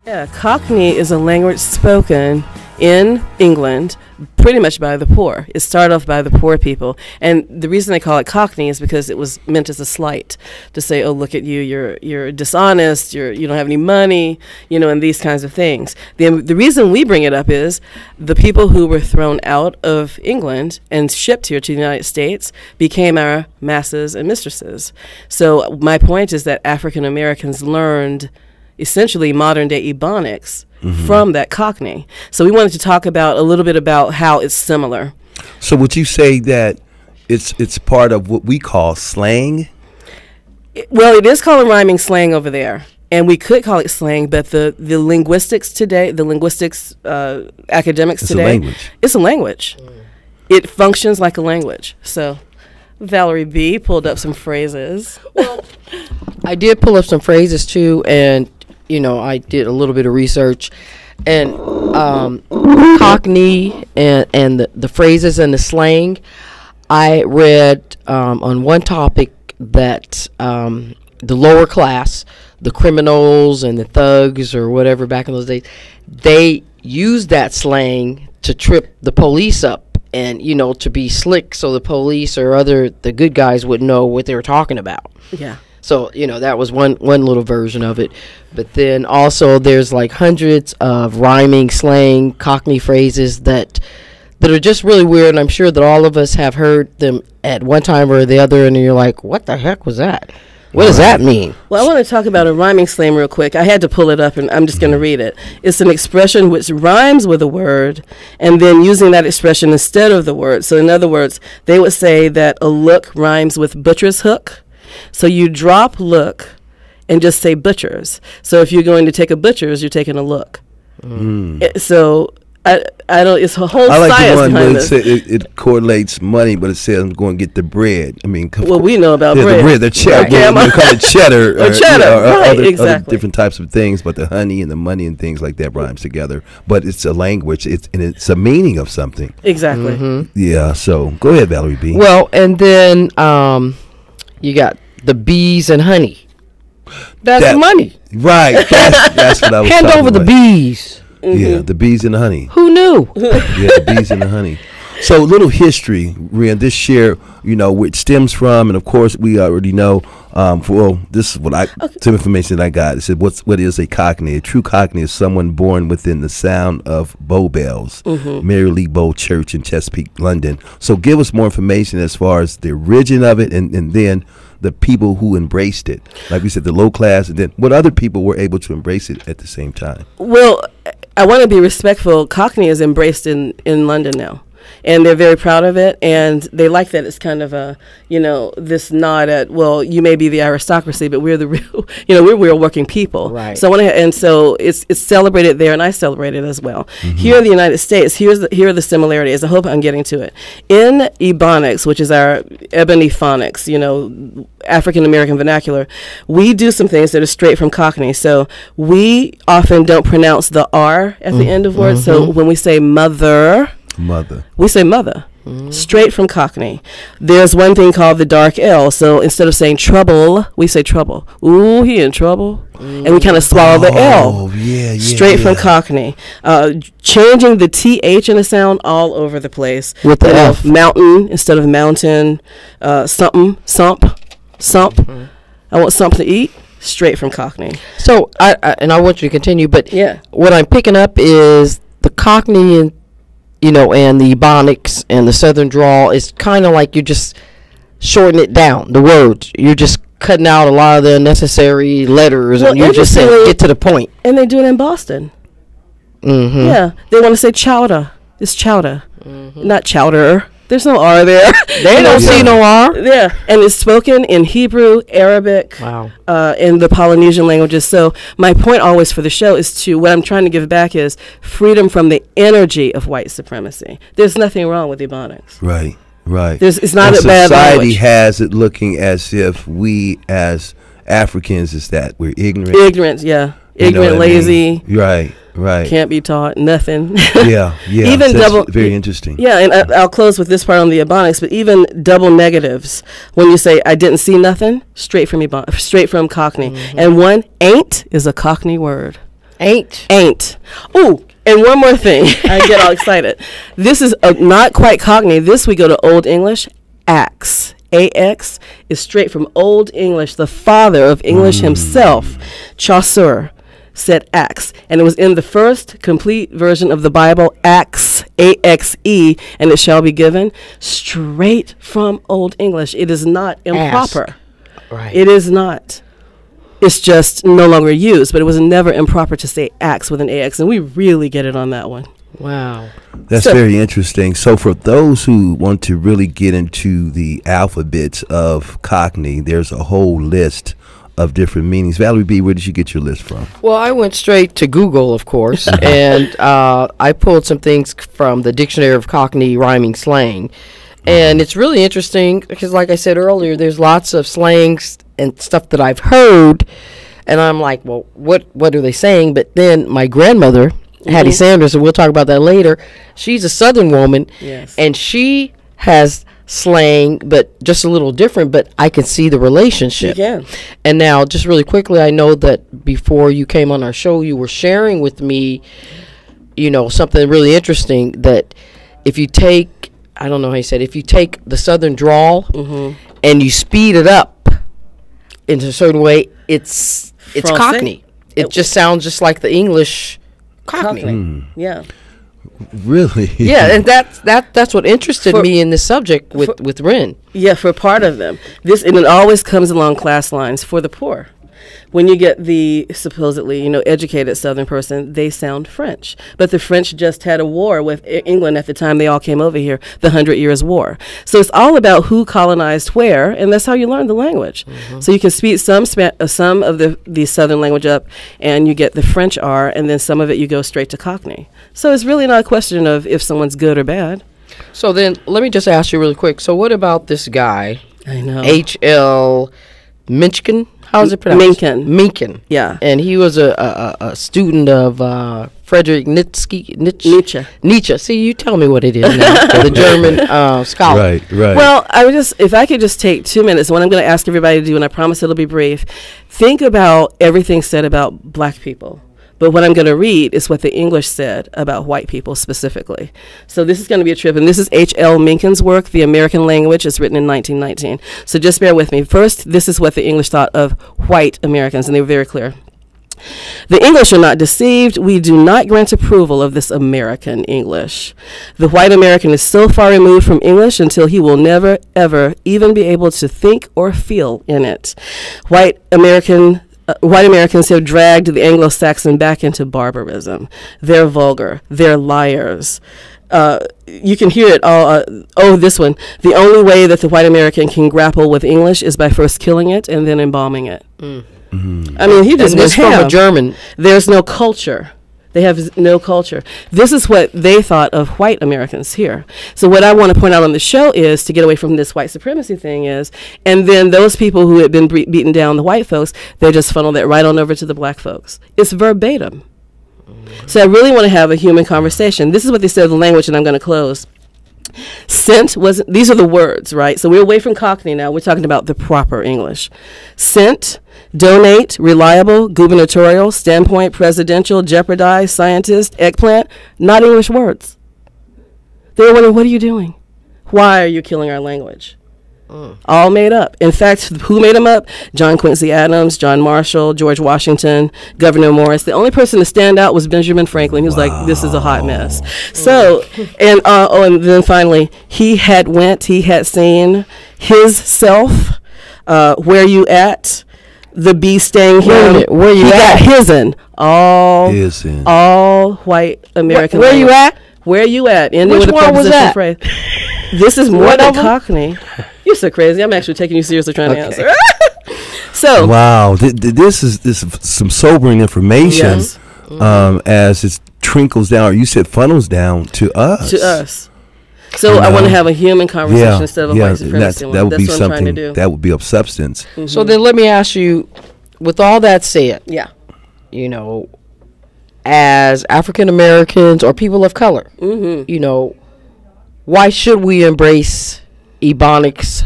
Yeah, Cockney is a language spoken in England pretty much by the poor. It started off by the poor people. And the reason they call it Cockney is because it was meant as a slight to say, oh, look at you, you're dishonest, you don't have any money, and these kinds of things. The reason we bring it up is the people who were thrown out of England and shipped here to the United States became our masters and mistresses. So my point is that African Americans learned essentially modern day Ebonics from that Cockney. So we wanted to talk about a little bit about how it's similar. So would you say that it's part of what we call slang? Well, it is called a rhyming slang over there, and we could call it slang, but the linguistics today, academics today, it's a language. It functions like a language. So Valerie B. pulled up some phrases. Well, I did pull up some phrases too, and I did a little bit of research, and Cockney and the phrases and the slang. I read on one topic that the lower class, the criminals and the thugs or whatever back in those days, they used that slang to trip the police up and, to be slick so the police or the good guys would know what they were talking about. Yeah. So, that was one little version of it. But then also there's like hundreds of rhyming slang Cockney phrases that are just really weird. And I'm sure that all of us have heard them at one time or the other. And you're like, what the heck was that? What does that mean? Well, I want to talk about a rhyming slang real quick. I had to pull it up, and I'm just going to read it. It's an expression which rhymes with a word, and then using that expression instead of the word. So in other words, they would say that a look rhymes with butcher's hook. So you drop look and just say butchers. So if you're going to take a butcher's, you're taking a look. So I don't. It's a whole I like science the one behind where this. it correlates money, but it says I'm going to get the bread. I mean, well, we know about bread. The bread, the cheddar. Right. They call it cheddar, or cheddar, right? Other different types of things. But the honey and the money and things like that rhymes together. But it's a language. It's a meaning of something. Exactly. Yeah. So go ahead, Valerie B. Well, and then you got the bees and honey. That's money. Right. That's what I was Hand talking over about. the bees. Yeah, the bees and the honey. Who knew? Yeah, the bees and the honey. So a little history, Wryn, this share, which stems from, and of course we already know, this is what some information that I got. It said, what is a Cockney? A true Cockney is someone born within the sound of Bow Bells, Mary Lee Bow Church in Chesapeake, London. So give us more information as far as the origin of it, and then the people who embraced it. Like we said, the low class, and then what other people were able to embrace it at the same time. Well, I want to be respectful. Cockney is embraced in London now, and they're very proud of it, and they like that it's kind of a, this nod at, well, you may be the aristocracy, but we're the real, we're real working people. Right. So so it's celebrated there, and I celebrate it as well. Here in the United States, here are the similarities. I hope I'm getting to it. In Ebonics, which is our ebony phonics, African American vernacular, we do some things that are straight from Cockney. So we often don't pronounce the R at the end of words. So when we say mother, we say mother, straight from Cockney. There's one thing called the dark L. So instead of saying trouble, we say trouble. Ooh, he in trouble. And we kind of swallow the L. Straight from Cockney. Changing the TH in the sound all over the place. With the F. Mountain instead of mountain. Sump. I want something to eat. Straight from Cockney. So, I want you to continue, but yeah, what I'm picking up is the Cockney and the Ebonics and the Southern drawl is kind of like you're just shortening it down, the words. You're just cutting out a lot of the unnecessary letters, and you're just saying, get to the point. And they do it in Boston. Yeah, they want to say chowder. It's chowder, not chowder. There's no R there. They don't see no R. Yeah, and it's spoken in Hebrew, Arabic, in the Polynesian languages. So my point always for the show is what I'm trying to give back is freedom from the energy of white supremacy. There's nothing wrong with Ebonics. Right. It's not a bad language. Society has it looking as if we as Africans is that we're ignorant. Ignorant, lazy. Right. Can't be taught nothing. Yeah. Even very interesting. Yeah, and I'll close with this part on the Ebonics. But even double negatives, when you say I didn't see nothing, straight from Cockney, and one ain't is a Cockney word. Ain't. Ooh, and one more thing. I get all excited. This is not quite Cockney. This we go to Old English. Axe. AX is straight from Old English. The father of English himself, Chaucer, said axe. And it was in the first complete version of the Bible, axe, A-X-E, and it shall be given, straight from Old English. It is not improper. Ask. Right. It is not. It's just no longer used, but it was never improper to say axe with an AX, and we really get it on that one. Wow. That's very interesting. So for those who want to really get into the alphabets of Cockney, there's a whole list of different meanings. Valerie B., where did you get your list from? Well, I went straight to Google, of course, and I pulled some things from the Dictionary of Cockney Rhyming Slang. And it's really interesting because, like I said earlier, there's lots of slangs and stuff that I've heard, and I'm like, well, what are they saying? But then my grandmother, Hattie Sanders, and we'll talk about that later, she's a Southern woman, and she has slang, but just a little different, but I can see the relationship. You can. And now, just really quickly, I know that before you came on our show, you were sharing with me, something really interesting, that if you take, I don't know how you said, if you take the Southern drawl and you speed it up in a certain way, it's Francais? Cockney. It just sounds just like the English Cockney. Yeah. Really? Yeah, and that's what interested me in this subject with Wryn. Yeah, for part of them. And it always comes along class lines for the poor. When you get the supposedly, educated Southern person, they sound French. But the French just had a war with England at the time they all came over here, the 100 Years' War. So it's all about who colonized where, and that's how you learn the language. So you can speak some of the Southern language up, and you get the French R, and then some of it you go straight to Cockney. So it's really not a question of if someone's good or bad. So then let me just ask you really quick. So what about this guy, I know. H.L. Mencken? How's it pronounced? Mencken. Yeah. And he was a student of Friedrich Nietzsche. Nietzsche. See, you tell me what it is now. The German scholar. Right. Well, if I could just take 2 minutes, what I'm going to ask everybody to do, and I promise it'll be brief, think about everything said about black people. But what I'm going to read is what the English said about white people specifically. So this is going to be a trip, and this is H.L. Mencken's work, The American Language. It's written in 1919. So just bear with me. First, this is what the English thought of white Americans, and they were very clear. The English are not deceived. We do not grant approval of this American English. The white American is so far removed from English until he will never, ever even be able to think or feel in it. White Americans have dragged the Anglo-Saxon back into barbarism. They're vulgar. They're liars. You can hear it all. This one. The only way that the white American can grapple with English is by first killing it and then embalming it. I mean, he just went from a German. There's no culture. They have no culture. This is what they thought of white Americans here. So what I want to point out on the show is, to get away from this white supremacy thing is, and then those people who had been beaten down, the white folks, they just funneled that right on over to the black folks. It's verbatim. So I really want to have a human conversation. This is what they said of the language, and I'm going to close. These are the words, right? So we're away from Cockney now. We're talking about the proper English. Sent, donate, reliable, gubernatorial, standpoint, presidential, jeopardize, scientist, eggplant, not English words. They were wondering, what are you doing? Why are you killing our language? All made up. In fact, who made them up? John Quincy Adams, John Marshall, George Washington, Gouverneur Morris. The only person to stand out was Benjamin Franklin. He was like, this is a hot mess. So, and then finally, he had seen his self, where you at, the bee staying here. Where you at? His'n. All white American. Where you at? Where you at? Ending Which with a one was preposition that? phrase. This is more than Cockney. You're so crazy. I'm actually taking you seriously trying to answer. So wow, this is some sobering information. Yes. As it trickles down, or you said funnels down to us. So I want to have a human conversation instead of a white supremacy one. That would That's be what I'm something trying to do. that would be of substance. So then let me ask you, with all that said, Yeah. As African Americans or people of color, why should we embrace Ebonics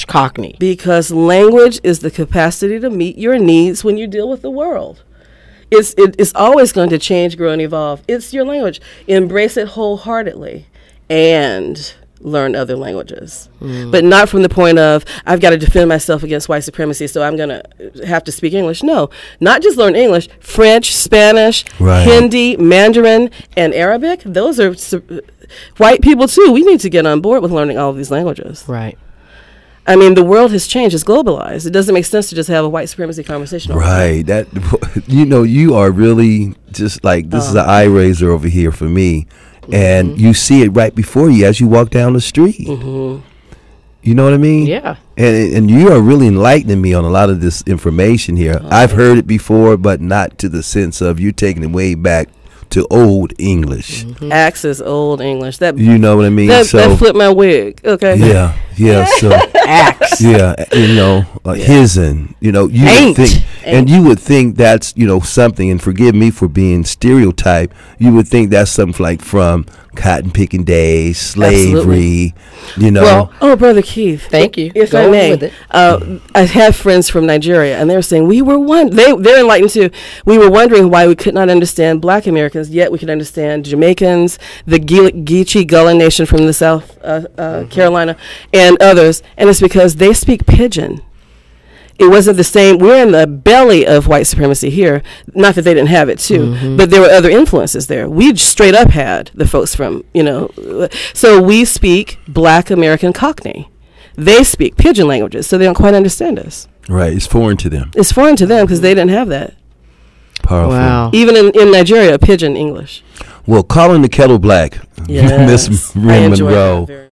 / Cockney? Because language is the capacity to meet your needs when you deal with the world. it's always going to change, grow, and evolve. It's your language. Embrace it wholeheartedly and learn other languages, but not from the point of I've got to defend myself against white supremacy, so I'm going to have to speak English. No, not just learn English, French, Spanish, Hindi, Mandarin, and Arabic. Those are white people too. We need to get on board with learning all of these languages. Right. I mean, the world has changed. It's globalized. It doesn't make sense to just have a white supremacy conversation. Right. That, you are really just like, this is an eye raiser over here for me. And you see it right before you as you walk down the street. You know what I mean? Yeah. And you are really enlightening me on a lot of this information here. I've heard it before, but not to the sense of you taking it way back to old English. Axis old English. That, you know what I mean? That flipped my wig. Okay. Yeah. So Axe. Yeah. Hisn. You would think, and you would think that's something. And forgive me for being stereotyped. You would think that's something like from cotton picking days, slavery. Absolutely. Well, Brother Keith. Thank you. If I may, I have friends from Nigeria, and they were saying they're enlightened too. We were wondering why we could not understand Black Americans, yet we could understand Jamaicans, the Geechee Gullah Nation from the South Carolina, and others, and it's because they speak Pidgin. It wasn't the same. We're in the belly of white supremacy here. Not that they didn't have it too, but there were other influences there. We straight up had the folks from, so we speak Black American Cockney. They speak Pidgin languages, so they don't quite understand us. Right. It's foreign to them. It's foreign to them because they didn't have that. Powerful. Wow. Even in Nigeria, Pidgin English. Well, calling the kettle black, Yes. Miss Wryn Monroe.